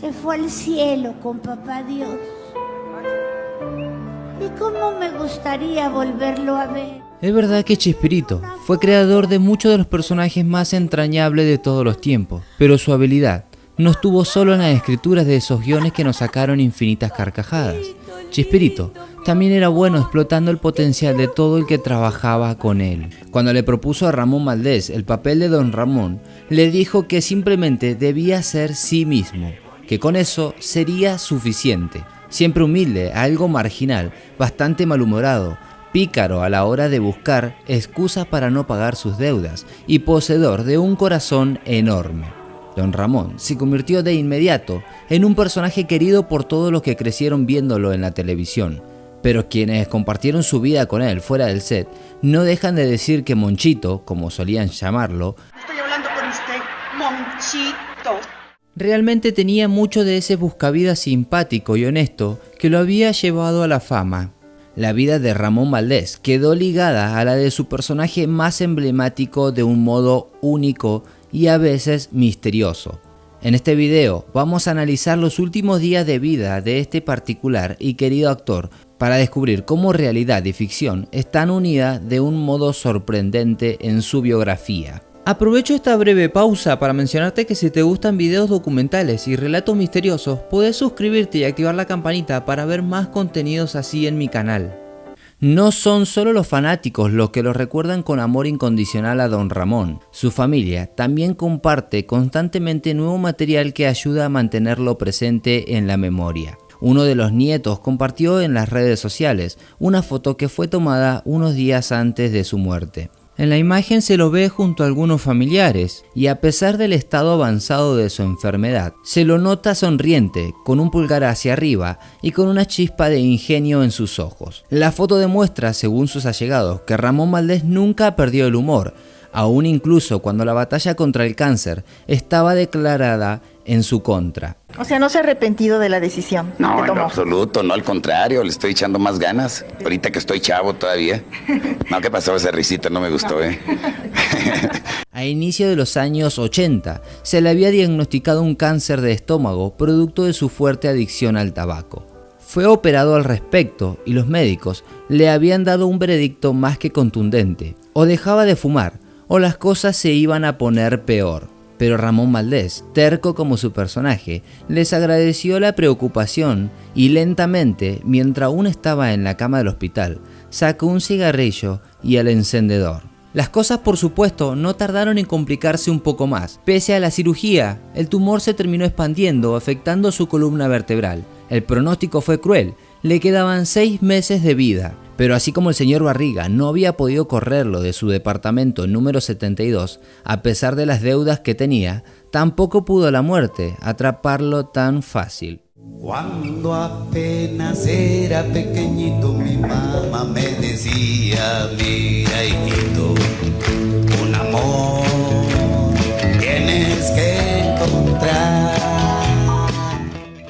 Se fue al cielo con papá Dios. Y cómo me gustaría volverlo a ver. Es verdad que Chespirito fue creador de muchos de los personajes más entrañables de todos los tiempos, pero su habilidad no estuvo solo en las escrituras de esos guiones que nos sacaron infinitas carcajadas. Chespirito también era bueno explotando el potencial de todo el que trabajaba con él. Cuando le propuso a Ramón Valdés el papel de Don Ramón, le dijo que simplemente debía ser sí mismo, que con eso sería suficiente. Siempre humilde, algo marginal, bastante malhumorado, pícaro a la hora de buscar excusas para no pagar sus deudas y poseedor de un corazón enorme. Don Ramón se convirtió de inmediato en un personaje querido por todos los que crecieron viéndolo en la televisión, pero quienes compartieron su vida con él fuera del set no dejan de decir que Monchito, como solían llamarlo, estoy hablando con usted, Monchito, realmente tenía mucho de ese buscavidas simpático y honesto que lo había llevado a la fama. La vida de Ramón Valdés quedó ligada a la de su personaje más emblemático de un modo único y a veces misterioso. En este video vamos a analizar los últimos días de vida de este particular y querido actor para descubrir cómo realidad y ficción están unidas de un modo sorprendente en su biografía. Aprovecho esta breve pausa para mencionarte que si te gustan videos documentales y relatos misteriosos, puedes suscribirte y activar la campanita para ver más contenidos así en mi canal. No son solo los fanáticos los que lo recuerdan con amor incondicional a Don Ramón. Su familia también comparte constantemente nuevo material que ayuda a mantenerlo presente en la memoria. Uno de los nietos compartió en las redes sociales una foto que fue tomada unos días antes de su muerte. En la imagen se lo ve junto a algunos familiares y a pesar del estado avanzado de su enfermedad, se lo nota sonriente, con un pulgar hacia arriba y con una chispa de ingenio en sus ojos. La foto demuestra, según sus allegados, que Ramón Valdés nunca perdió el humor, aún incluso cuando la batalla contra el cáncer estaba declarada en su contra. O sea, ¿no se ha arrepentido de la decisión No, que en tomó? lo absoluto, no, al contrario, le estoy echando más ganas. Ahorita que estoy chavo todavía. No, ¿qué pasó? Esa risita no me gustó, A inicio de los años 80, se le había diagnosticado un cáncer de estómago producto de su fuerte adicción al tabaco. Fue operado al respecto y los médicos le habían dado un veredicto más que contundente. O dejaba de fumar, o las cosas se iban a poner peor. Pero Ramón Valdés, terco como su personaje, les agradeció la preocupación y lentamente, mientras aún estaba en la cama del hospital, sacó un cigarrillo y el encendedor. Las cosas, por supuesto, no tardaron en complicarse un poco más. Pese a la cirugía, el tumor se terminó expandiendo, afectando su columna vertebral. El pronóstico fue cruel, le quedaban 6 meses de vida. Pero así como el señor Barriga no había podido correrlo de su departamento número 72, a pesar de las deudas que tenía, tampoco pudo la muerte atraparlo tan fácil. Cuando apenas era pequeñito mi mamá me decía, mira hijito, un amor tienes que encontrar.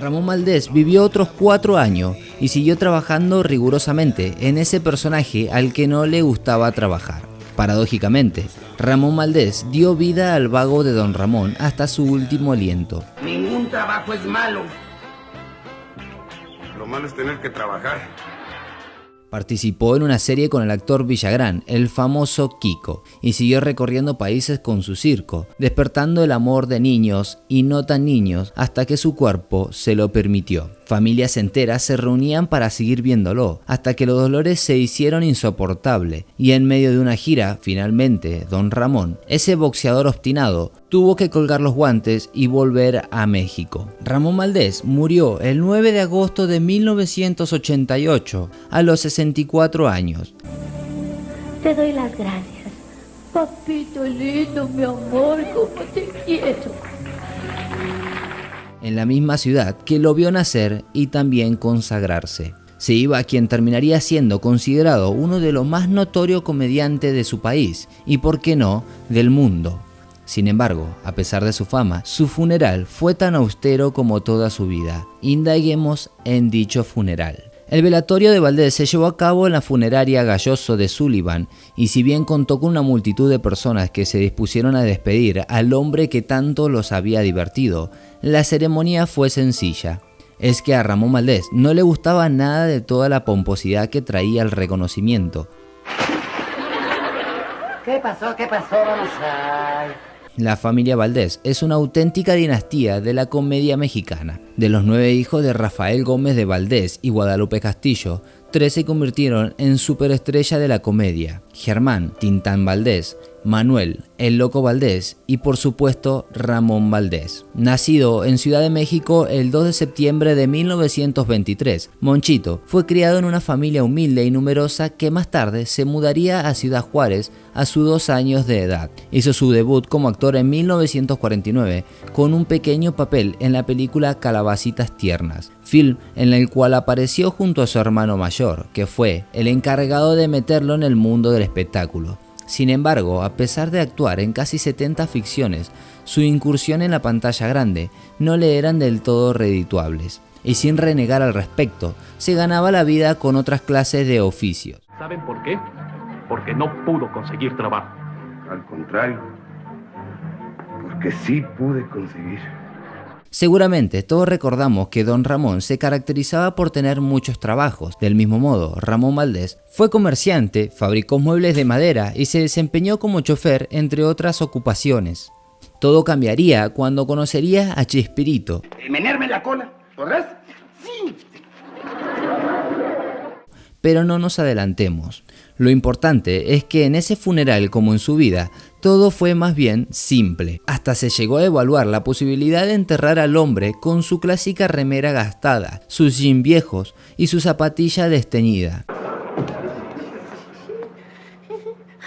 Ramón Valdés vivió otros 4 años y siguió trabajando rigurosamente en ese personaje al que no le gustaba trabajar. Paradójicamente, Ramón Valdés dio vida al vago de Don Ramón hasta su último aliento. ningún trabajo es malo. Lo malo es tener que trabajar. Participó en una serie con el actor Villagrán, el famoso Kiko, y siguió recorriendo países con su circo, despertando el amor de niños y no tan niños hasta que su cuerpo se lo permitió. Familias enteras se reunían para seguir viéndolo, hasta que los dolores se hicieron insoportables, y en medio de una gira, finalmente, Don Ramón, ese boxeador obstinado, tuvo que colgar los guantes y volver a México. Ramón Valdés murió el 9 de agosto de 1988, a los 64 años. Te doy las gracias. Papito lindo, mi amor, cómo te quiero. En la misma ciudad que lo vio nacer y también consagrarse. Se iba a quien terminaría siendo considerado uno de los más notorios comediantes de su país y, por qué no, del mundo. Sin embargo, a pesar de su fama, su funeral fue tan austero como toda su vida. Indaguemos en dicho funeral. El velatorio de Valdés se llevó a cabo en la funeraria Galloso de Sullivan y si bien contó con una multitud de personas que se dispusieron a despedir al hombre que tanto los había divertido, La ceremonia fue sencilla. Es que a Ramón Valdés no le gustaba nada de toda la pomposidad que traía el reconocimiento. ¿Qué pasó? Vamos a... La familia Valdés es una auténtica dinastía de la comedia mexicana. De los 9 hijos de Rafael Gómez de Valdés y Guadalupe Castillo, 3 se convirtieron en superestrella de la comedia: Germán Tintán Valdés, Manuel El Loco Valdés y por supuesto Ramón Valdés. Nacido en Ciudad de México el 2 de septiembre de 1923, Monchito fue criado en una familia humilde y numerosa que más tarde se mudaría a Ciudad Juárez a sus 2 años de edad. Hizo su debut como actor en 1949 con un pequeño papel en la película Calabacitas Tiernas, film en el cual apareció junto a su hermano mayor, que fue el encargado de meterlo en el mundo del espectáculo. Sin embargo, a pesar de actuar en casi 70 ficciones, su incursión en la pantalla grande no le eran del todo redituables, y sin renegar al respecto, se ganaba la vida con otras clases de oficios. ¿Saben por qué? Porque no pudo conseguir trabajo. Al contrario, porque sí pude conseguir. Seguramente todos recordamos que Don Ramón se caracterizaba por tener muchos trabajos. Del mismo modo, Ramón Valdés fue comerciante, fabricó muebles de madera y se desempeñó como chofer, entre otras ocupaciones. Todo cambiaría cuando conocería a Chespirito. ¿Menearme la cola? ¿Podrás? Sí. Pero no nos adelantemos. Lo importante es que en ese funeral, como en su vida, todo fue más bien simple. Hasta se llegó a evaluar la posibilidad de enterrar al hombre con su clásica remera gastada, sus jeans viejos y su zapatilla desteñida.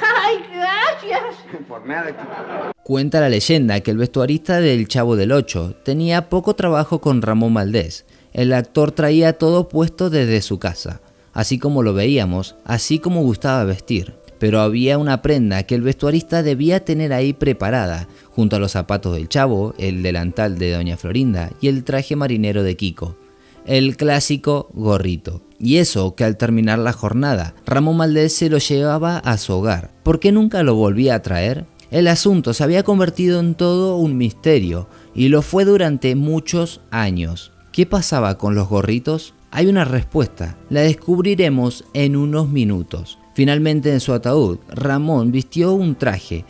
¡Ay, gracias! Por nada. Cuenta la leyenda que el vestuarista del Chavo del Ocho tenía poco trabajo con Ramón Valdés. El actor traía todo puesto desde su casa, así como lo veíamos, así como gustaba vestir. Pero había una prenda que el vestuarista debía tener ahí preparada, junto a los zapatos del Chavo, el delantal de Doña Florinda y el traje marinero de Kiko: el clásico gorrito. Y eso que al terminar la jornada, Ramón Valdés se lo llevaba a su hogar. ¿Por qué nunca lo volvía a traer? El asunto se había convertido en todo un misterio, y lo fue durante muchos años. ¿Qué pasaba con los gorritos? Hay una respuesta, la descubriremos en unos minutos. Finalmente, en su ataúd, Ramón vistió un traje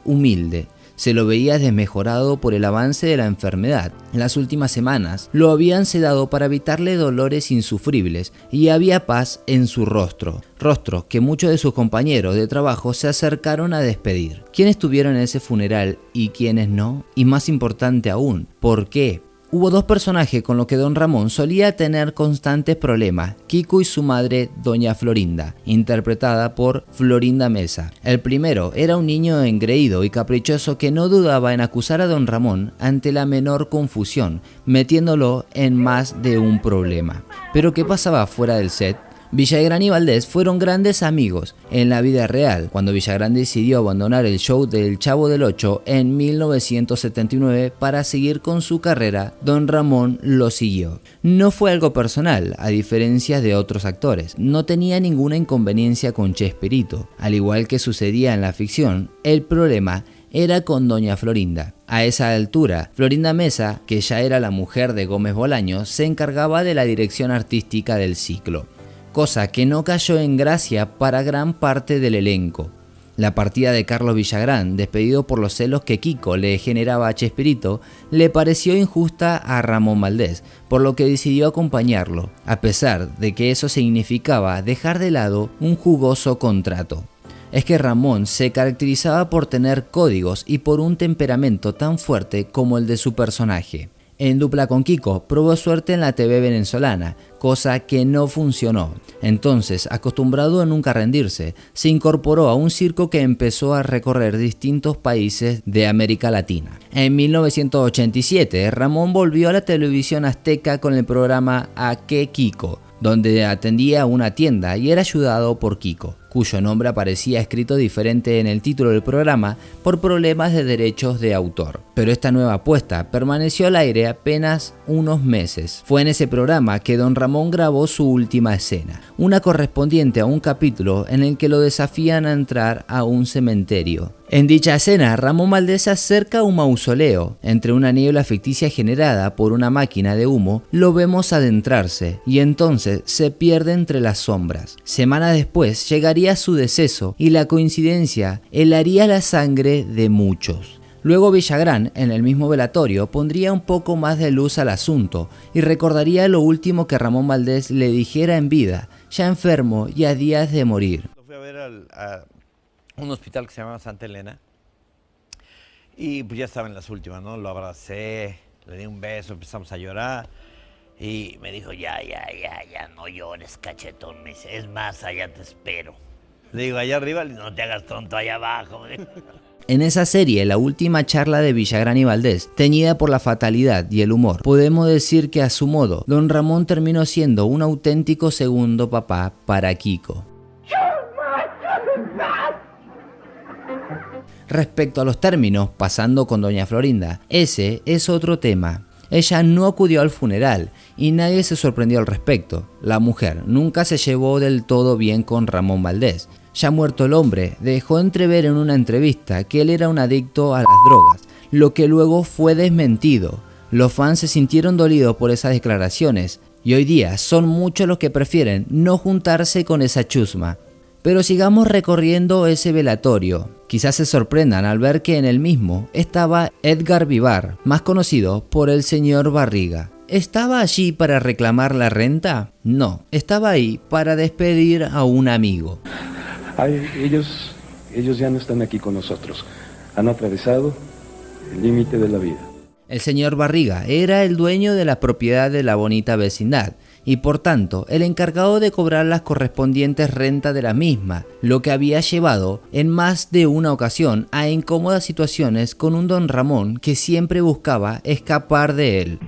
humilde. Se lo veía desmejorado por el avance de la enfermedad. En las últimas semanas lo habían sedado para evitarle dolores insufribles y había paz en su rostro que muchos de sus compañeros de trabajo se acercaron a despedir. ¿Quiénes estuvieron en ese funeral y quiénes no? Y más importante aún, ¿por qué? Hubo 2 personajes con los que Don Ramón solía tener constantes problemas: Kiko y su madre, Doña Florinda, interpretada por Florinda Mesa. El primero era un niño engreído y caprichoso que no dudaba en acusar a Don Ramón ante la menor confusión, metiéndolo en más de un problema. Pero ¿qué pasaba fuera del set? Villagrán y Valdés fueron grandes amigos en la vida real. Cuando Villagrán decidió abandonar el show del Chavo del Ocho en 1979 para seguir con su carrera, Don Ramón lo siguió. No fue algo personal, a diferencia de otros actores. No tenía ninguna inconveniencia con Chespirito. Al igual que sucedía en la ficción, el problema era con Doña Florinda. A esa altura, Florinda Mesa, que ya era la mujer de Gómez Bolaños, se encargaba de la dirección artística del ciclo, cosa que no cayó en gracia para gran parte del elenco. La partida de Carlos Villagrán, despedido por los celos que Kiko le generaba a Chespirito, le pareció injusta a Ramón Valdés, por lo que decidió acompañarlo, a pesar de que eso significaba dejar de lado un jugoso contrato. Es que Ramón se caracterizaba por tener códigos y por un temperamento tan fuerte como el de su personaje. En dupla con Kiko, probó suerte en la TV venezolana, cosa que no funcionó. Entonces, acostumbrado a nunca rendirse, se incorporó a un circo que empezó a recorrer distintos países de América Latina. En 1987, Ramón volvió a la televisión azteca con el programa ¿A qué Kiko?, donde atendía una tienda y era ayudado por Kiko, cuyo nombre aparecía escrito diferente en el título del programa por problemas de derechos de autor. Pero esta nueva apuesta permaneció al aire apenas unos meses. Fue en ese programa que don Ramón grabó su última escena, una correspondiente a un capítulo en el que lo desafían a entrar a un cementerio. En dicha escena, Ramón Valdés se acerca a un mausoleo. Entre una niebla ficticia generada por una máquina de humo, lo vemos adentrarse y entonces se pierde entre las sombras. Semanas después llegaría su deceso y la coincidencia helaría la sangre de muchos. Luego Villagrán, en el mismo velatorio, pondría un poco más de luz al asunto y recordaría lo último que Ramón Valdés le dijera en vida, ya enfermo y a días de morir. Fui a ver a un hospital que se llama Santa Elena y pues ya estaba en las últimas, ¿no? Lo abracé, le di un beso, empezamos a llorar y me dijo, ya, no llores, cachetón. Me dice, es más, allá te espero. Le digo, allá arriba, no te hagas tonto, allá abajo. En esa serie, la última charla de Villagrán y Valdés, teñida por la fatalidad y el humor, podemos decir que a su modo, don Ramón terminó siendo un auténtico segundo papá para Kiko. Respecto a los términos, pasando con doña Florinda, ese es otro tema. Ella no acudió al funeral y nadie se sorprendió al respecto. La mujer nunca se llevó del todo bien con Ramón Valdés. Ya muerto el hombre, dejó entrever en una entrevista que él era un adicto a las drogas, lo que luego fue desmentido. Los fans se sintieron dolidos por esas declaraciones y hoy día son muchos los que prefieren no juntarse con esa chusma. Pero sigamos recorriendo ese velatorio. Quizás se sorprendan al ver que en el mismo estaba Edgar Vivar, más conocido por el señor Barriga. ¿Estaba allí para reclamar la renta? No, estaba ahí para despedir a un amigo. Ellos ya no están aquí con nosotros. Han atravesado el límite de la vida. El señor Barriga era el dueño de la propiedad de la bonita vecindad y por tanto el encargado de cobrar las correspondientes rentas de la misma, lo que había llevado en más de una ocasión a incómodas situaciones con un don Ramón que siempre buscaba escapar de él.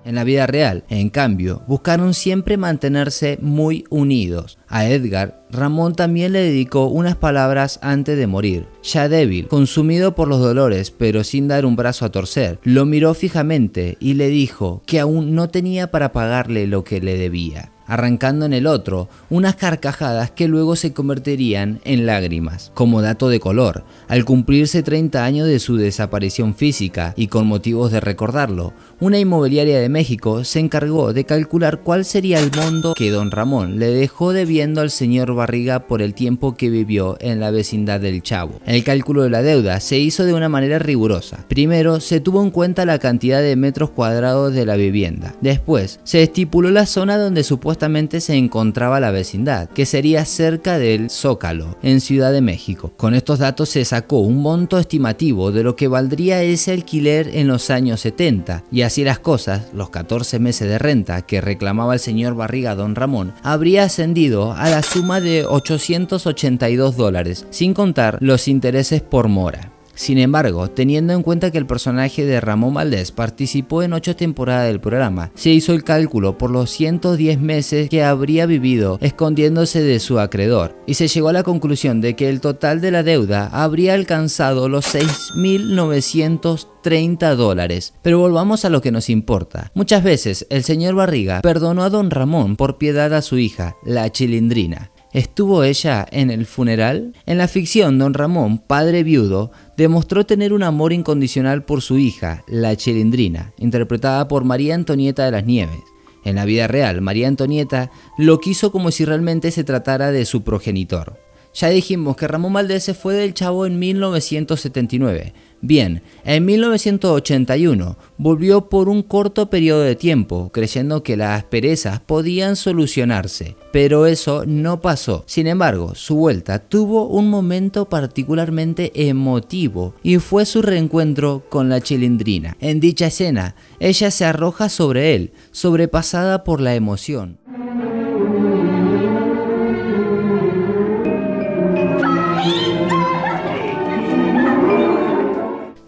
En la vida real, en cambio, buscaron siempre mantenerse muy unidos. A Edgar, Ramón también le dedicó unas palabras antes de morir. Ya débil, consumido por los dolores, pero sin dar un brazo a torcer, lo miró fijamente y le dijo que aún no tenía para pagarle lo que le debía, arrancando en el otro unas carcajadas que luego se convertirían en lágrimas. Como dato de color, al cumplirse 30 años de su desaparición física y con motivos de recordarlo, una inmobiliaria de México se encargó de calcular cuál sería el monto que don Ramón le dejó debiendo al señor Barriga por el tiempo que vivió en la vecindad del Chavo. El cálculo de la deuda se hizo de una manera rigurosa. Primero se tuvo en cuenta la cantidad de metros cuadrados de la vivienda. Después se estipuló la zona donde supuestamente se encontraba la vecindad, que sería cerca del Zócalo, en Ciudad de México. Con estos datos se sacó un monto estimativo de lo que valdría ese alquiler en los años 70, y así las cosas, los 14 meses de renta que reclamaba el señor Barriga a don Ramón habría ascendido a la suma de $882, sin contar los intereses por mora. Sin embargo, teniendo en cuenta que el personaje de Ramón Valdés participó en 8 temporadas del programa, se hizo el cálculo por los 110 meses que habría vivido escondiéndose de su acreedor, y se llegó a la conclusión de que el total de la deuda habría alcanzado los $6.930. Pero volvamos a lo que nos importa. Muchas veces el señor Barriga perdonó a don Ramón por piedad a su hija, la Chilindrina. ¿Estuvo ella en el funeral? En la ficción, don Ramón, padre viudo, demostró tener un amor incondicional por su hija, la Chilindrina, interpretada por María Antonieta de las Nieves. En la vida real, María Antonieta lo quiso como si realmente se tratara de su progenitor. Ya dijimos que Ramón Valdés se fue del Chavo en 1979. Bien, en 1981 volvió por un corto periodo de tiempo, creyendo que las asperezas podían solucionarse, pero eso no pasó. Sin embargo, su vuelta tuvo un momento particularmente emotivo y fue su reencuentro con la Chilindrina. En dicha escena, ella se arroja sobre él, sobrepasada por la emoción.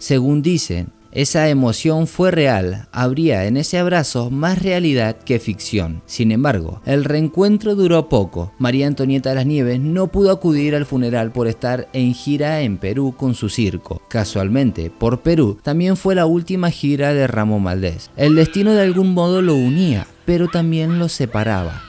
Según dicen, Esa emoción fue real, habría en ese abrazo más realidad que ficción. Sin embargo, el reencuentro duró poco. María Antonieta de las Nieves no pudo acudir al funeral por estar en gira en Perú con su circo. Casualmente, por Perú también fue la última gira de Ramón Valdés. El destino de algún modo lo unía, pero también lo separaba.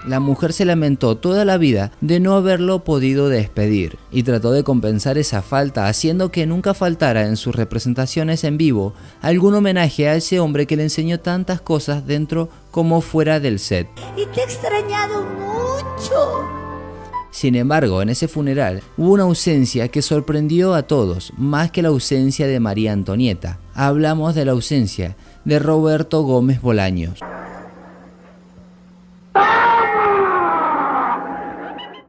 La mujer se lamentó toda la vida de no haberlo podido despedir y trató de compensar esa falta haciendo que nunca faltara en sus representaciones en vivo algún homenaje a ese hombre que le enseñó tantas cosas dentro como fuera del set. Y te he extrañado mucho. Sin embargo, en ese funeral hubo una ausencia que sorprendió a todos, más que la ausencia de María Antonieta. Hablamos de la ausencia de Roberto Gómez Bolaños.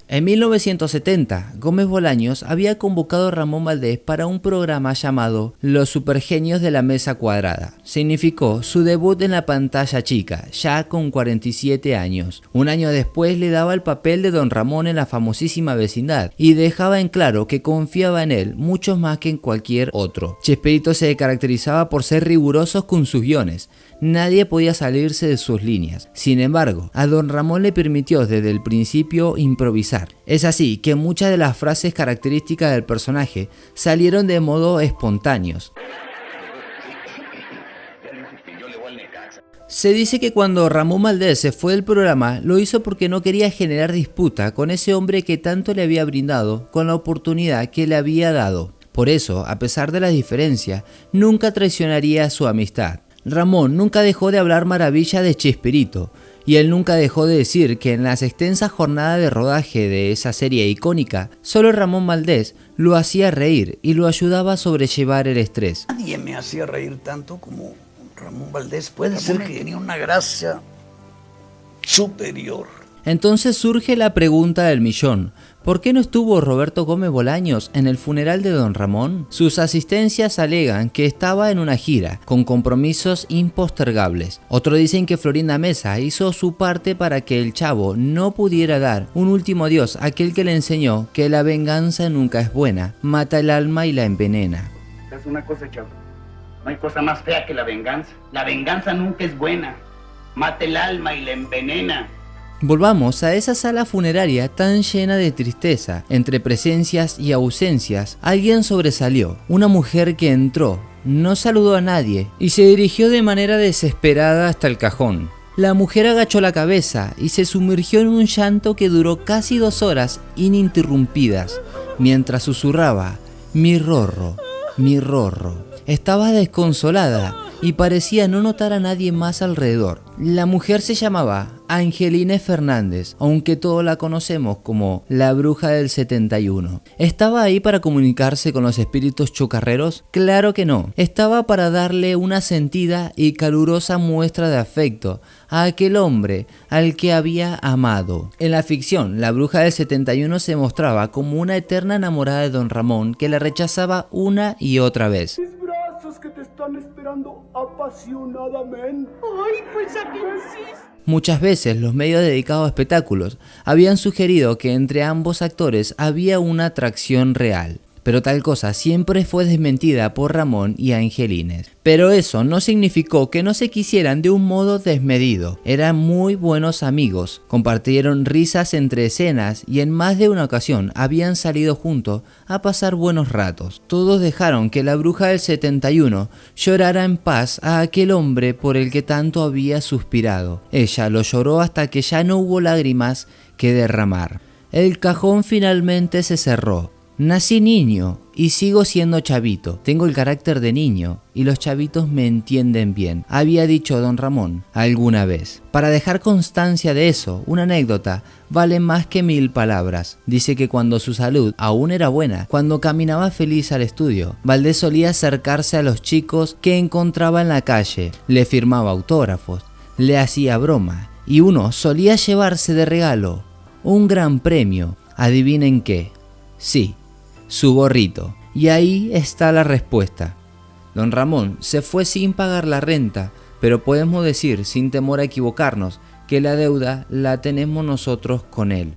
En 1970, Gómez Bolaños había convocado a Ramón Valdés para un programa llamado Los Supergenios de la Mesa Cuadrada. Significó su debut en la pantalla chica, ya con 47 años. Un año después le daba el papel de Don Ramón en la famosísima Vecindad y dejaba en claro que confiaba en él mucho más que en cualquier otro. Chespirito se caracterizaba por ser rigurosos con sus guiones. Nadie podía salirse de sus líneas. Sin embargo, a Don Ramón le permitió desde el principio improvisar. Es así que muchas de las frases características del personaje salieron de modo espontáneos. Se dice que cuando Ramón Valdés se fue del programa, lo hizo porque no quería generar disputa con ese hombre que tanto le había brindado con la oportunidad que le había dado. Por eso, a pesar de las diferencias, nunca traicionaría su amistad. Ramón nunca dejó de hablar maravilla de Chespirito, y él nunca dejó de decir que en las extensas jornadas de rodaje de esa serie icónica, solo Ramón Valdés lo hacía reír y lo ayudaba a sobrellevar el estrés. Nadie me hacía reír tanto como Ramón Valdés. Puede ser que tenía una gracia superior. Entonces surge la pregunta del millón. ¿Por qué no estuvo Roberto Gómez Bolaños en el funeral de Don Ramón? Sus asistencias alegan que estaba en una gira, con compromisos impostergables. Otros dicen que Florinda Mesa hizo su parte para que el chavo no pudiera dar un último adiós a aquel que le enseñó que la venganza nunca es buena, mata el alma y la envenena. Es una cosa, chavo. No hay cosa más fea que la venganza. La venganza nunca es buena. Mata el alma y la envenena. Volvamos a esa sala funeraria tan llena de tristeza. Entre presencias y ausencias, alguien sobresalió. Una mujer que entró, no saludó a nadie y se dirigió de manera desesperada hasta el cajón. La mujer agachó la cabeza y se sumergió en un llanto que duró casi 2 horas ininterrumpidas, mientras susurraba, mi Rorro, mi Rorro. Estaba desconsolada y parecía no notar a nadie más alrededor. La mujer se llamaba Angelina Fernández, aunque todos la conocemos como la bruja del 71. ¿Estaba ahí para comunicarse con los espíritus chocarreros? Claro que no. Estaba para darle una sentida y calurosa muestra de afecto a aquel hombre al que había amado. En la ficción, la bruja del 71 se mostraba como una eterna enamorada de Don Ramón que la rechazaba una y otra vez. Que te están esperando apasionadamente. Ay, pues aquí insiste. Muchas veces los medios dedicados a espectáculos habían sugerido que entre ambos actores había una atracción real. Pero tal cosa siempre fue desmentida por Ramón y Angelines. Pero eso no significó que no se quisieran de un modo desmedido. Eran muy buenos amigos, compartieron risas entre escenas y en más de una ocasión habían salido juntos a pasar buenos ratos. Todos dejaron que la bruja del 71 llorara en paz a aquel hombre por el que tanto había suspirado. Ella lo lloró hasta que ya no hubo lágrimas que derramar. El cajón finalmente se cerró. Nací niño y sigo siendo chavito. Tengo el carácter de niño y los chavitos me entienden bien, había dicho Don Ramón alguna vez. Para dejar constancia de eso, una anécdota vale más que 1000 palabras. Dice que cuando su salud aún era buena, cuando caminaba feliz al estudio, Valdés solía acercarse a los chicos que encontraba en la calle, le firmaba autógrafos, le hacía broma y uno solía llevarse de regalo un gran premio. ¿Adivinen qué? Sí, su gorrito. Y ahí está la respuesta. Don Ramón se fue sin pagar la renta, pero podemos decir sin temor a equivocarnos que la deuda la tenemos nosotros con él.